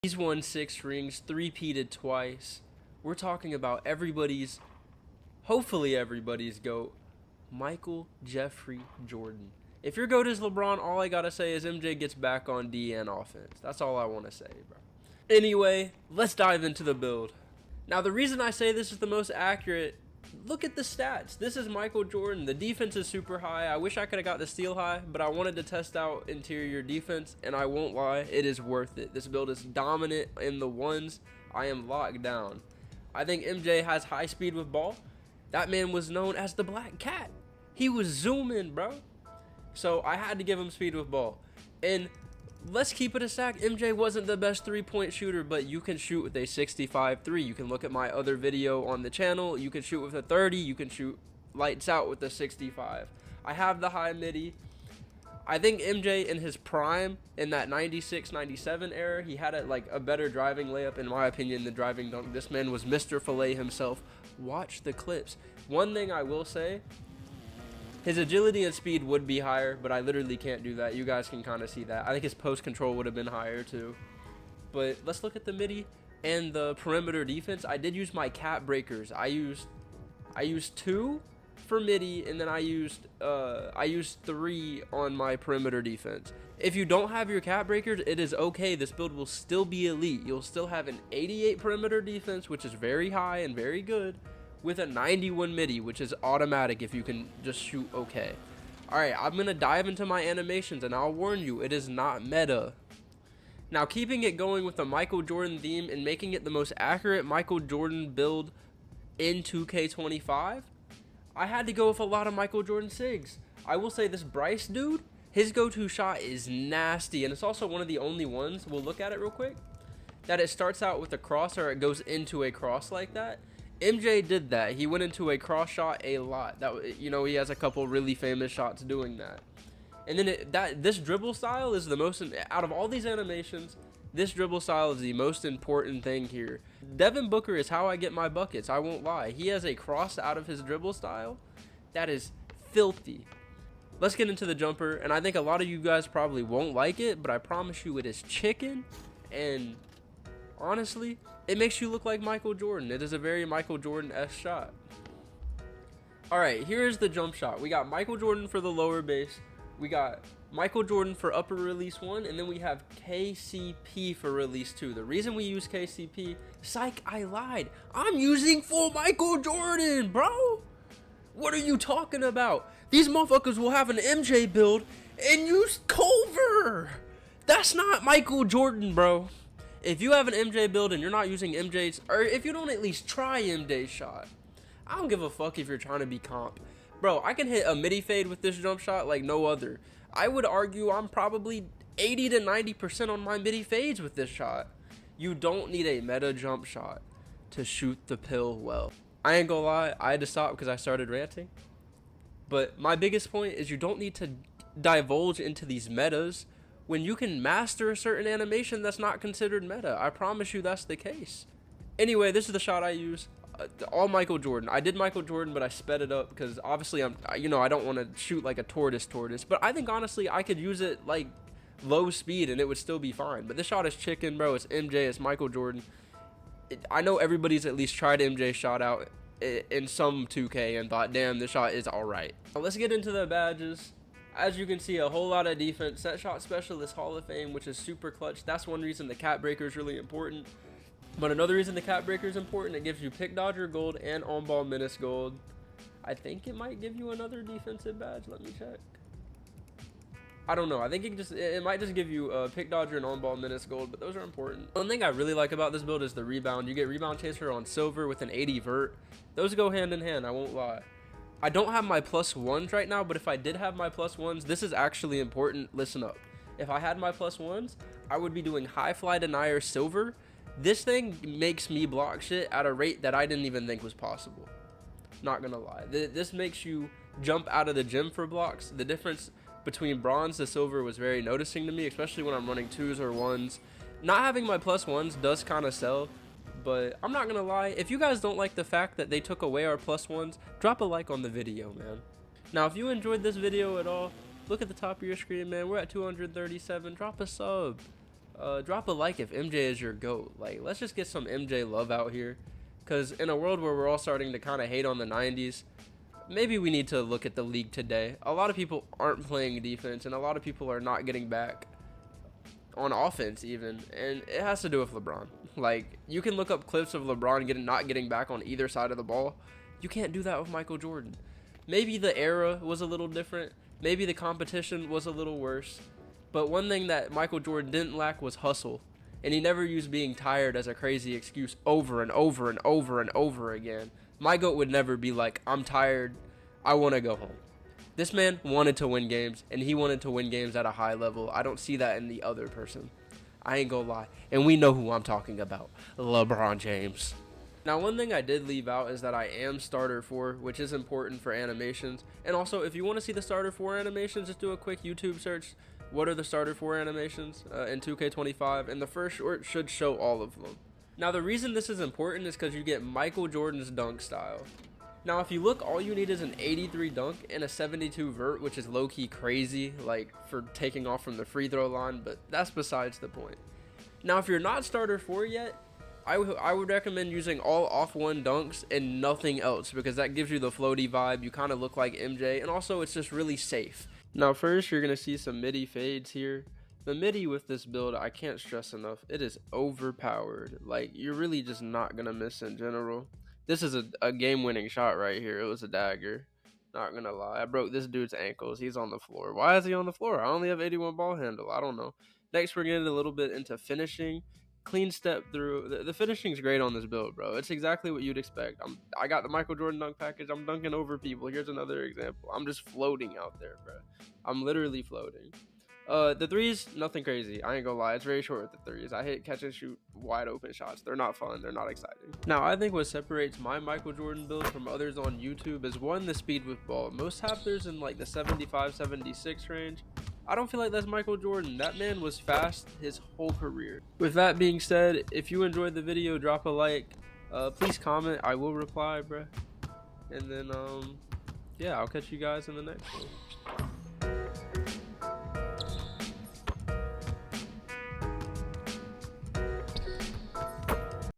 He's won 6 rings, three-peated twice. We're talking about hopefully everybody's GOAT, Michael Jeffrey Jordan. If your GOAT is LeBron, all I gotta say is MJ gets back on D and offense. That's all I want to say, bro. Anyway, let's dive into the build. Now, the reason I say this is the most accurate, look at the stats. This is Michael Jordan. The defense is super high. I wish I could have got the steal high, but I wanted to test out interior defense, and I won't lie, it is worth it. This build is dominant in the ones. I am locked down. I think MJ has high speed with ball. That man was known as the Black Cat. He was zooming, bro. So I had to give him speed with ball. And let's keep it a stack. MJ wasn't the best three-point shooter, but you can shoot with a 65-3. You can look at my other video on the channel. You can shoot with a 30. You can shoot lights out with a 65. I have the high middie. I think MJ in his prime, in that 96-97 era, he had a better driving layup, in my opinion, than driving dunk. This man was Mr. Filet himself. Watch the clips. One thing I will say, his agility and speed would be higher, but I literally can't do that. You guys can kind of see that. I think his post control would have been higher too. But let's look at the middie and the perimeter defense. I did use my cap breakers. I used 2 for middie, and then I used 3 on my perimeter defense. If you don't have your cap breakers, it is okay. This build will still be elite. You'll still have an 88 perimeter defense, which is very high and very good, with a 91 middie, which is automatic if you can just shoot okay. Alright, I'm going to dive into my animations, and I'll warn you, it is not meta. Now, keeping it going with the Michael Jordan theme and making it the most accurate Michael Jordan build in 2K25, I had to go with a lot of Michael Jordan SIGs. I will say this Bryce dude, his go-to shot is nasty, and it's also one of the only ones, we'll look at it real quick, that it starts out with a cross or it goes into a cross like that. MJ did that. He went into a cross shot a lot. He has a couple really famous shots doing that. And then this dribble style is the most, out of all these animations, this dribble style is the most important thing here. Devin Booker is how I get my buckets. I won't lie. He has a cross out of his dribble style that is filthy. Let's get into the jumper, and I think a lot of you guys probably won't like it, but I promise you it is chicken, and honestly, it makes you look like Michael Jordan. It is a very Michael Jordan-esque shot. Alright, here is the jump shot. We got Michael Jordan for the lower base. We got Michael Jordan for upper release 1. And then we have KCP for release 2. The reason we use KCP, psych, I lied. I'm using full Michael Jordan, bro. What are you talking about? These motherfuckers will have an MJ build and use Culver. That's not Michael Jordan, bro. If you have an MJ build and you're not using MJ's, or if you don't at least try MJ's shot, I don't give a fuck if you're trying to be comp. Bro, I can hit a midi fade with this jump shot like no other. I would argue I'm probably 80 to 90% on my midi fades with this shot. You don't need a meta jump shot to shoot the pill well. I ain't gonna lie, I had to stop because I started ranting. But my biggest point is you don't need to divulge into these metas when you can master a certain animation that's not considered meta. I promise you that's the case. Anyway, this is the shot I use. All Michael Jordan. I did Michael Jordan, but I sped it up because obviously I don't want to shoot like a tortoise. But I think honestly I could use it like low speed and it would still be fine. But this shot is chicken, bro. It's MJ. It's Michael Jordan. I know everybody's at least tried MJ's shot out in some 2K and thought, damn, this shot is all right. Now let's get into the badges. As you can see, a whole lot of defense. Set shot specialist Hall of Fame, which is super clutch. That's one reason the cap breaker is really important. But another reason the cap breaker is important, it gives you pick dodger gold and on ball menace gold. I think it might give you another defensive badge. Let me check. I don't know. I think it might just give you pick dodger and on ball menace gold, but those are important. One thing I really like about this build is the rebound. You get rebound chaser on silver with an 80 vert. Those go hand in hand, I won't lie. I don't have my +1s right now, but if I did have my +1s, this is actually important. Listen up. If I had my +1s, I would be doing high fly denier silver. This thing makes me block shit at a rate that I didn't even think was possible. Not gonna lie. This makes you jump out of the gym for blocks. The difference between bronze to silver was very noticing to me, especially when I'm running 2s or 1s. Not having my +1s does kind of sell, but I'm not gonna lie, if you guys don't like the fact that they took away our +1s, drop a like on the video, man. Now, if you enjoyed this video at all, look at the top of your screen, man. We're at 237. Drop a sub. drop a like if MJ is your GOAT. Like, let's just get some MJ love out here. Because in a world where we're all starting to kind of hate on the 90s, maybe we need to look at the league today. A lot of people aren't playing defense, and a lot of people are not getting back on offense even. And it has to do with LeBron. Like, you can look up clips of LeBron not getting back on either side of the ball. You can't do that with Michael Jordan. Maybe the era was a little different. Maybe the competition was a little worse. But one thing that Michael Jordan didn't lack was hustle. And he never used being tired as a crazy excuse over and over and over and over again. My GOAT would never be like, I'm tired, I want to go home. This man wanted to win games, and he wanted to win games at a high level. I don't see that in the other person. I ain't gonna lie. And we know who I'm talking about. LeBron James. Now, one thing I did leave out is that I am starter 4, which is important for animations. And also, if you want to see the starter 4 animations, just do a quick YouTube search. What are the starter 4 animations in 2K25? And the first short should show all of them. Now, the reason this is important is because you get Michael Jordan's dunk style. Now, if you look, all you need is an 83 dunk and a 72 vert, which is low-key crazy, like, for taking off from the free throw line, but that's besides the point. Now, if you're not starter 4 yet, I would recommend using all off-1 dunks and nothing else, because that gives you the floaty vibe. You kind of look like MJ, and also it's just really safe. Now, first, you're going to see some middie fades here. The middie with this build, I can't stress enough, it is overpowered. Like, you're really just not going to miss in general. This is a game-winning shot right here. It was a dagger. Not going to lie. I broke this dude's ankles. He's on the floor. Why is he on the floor? I only have 81 ball handle. I don't know. Next, we're getting a little bit into finishing. Clean step through. The finishing's great on this build, bro. It's exactly what you'd expect. I got the Michael Jordan dunk package. I'm dunking over people. Here's another example. I'm just floating out there, bro. I'm literally floating. The threes, nothing crazy. I ain't gonna lie. It's very short with the threes. I hit catch and shoot wide open shots. They're not fun. They're not exciting. Now, I think what separates my Michael Jordan build from others on YouTube is, one, the speed with ball. Most have theirs in like the 75, 76 range. I don't feel like that's Michael Jordan. That man was fast his whole career. With that being said, if you enjoyed the video, drop a like. Please comment. I will reply, bruh. And then, yeah, I'll catch you guys in the next one.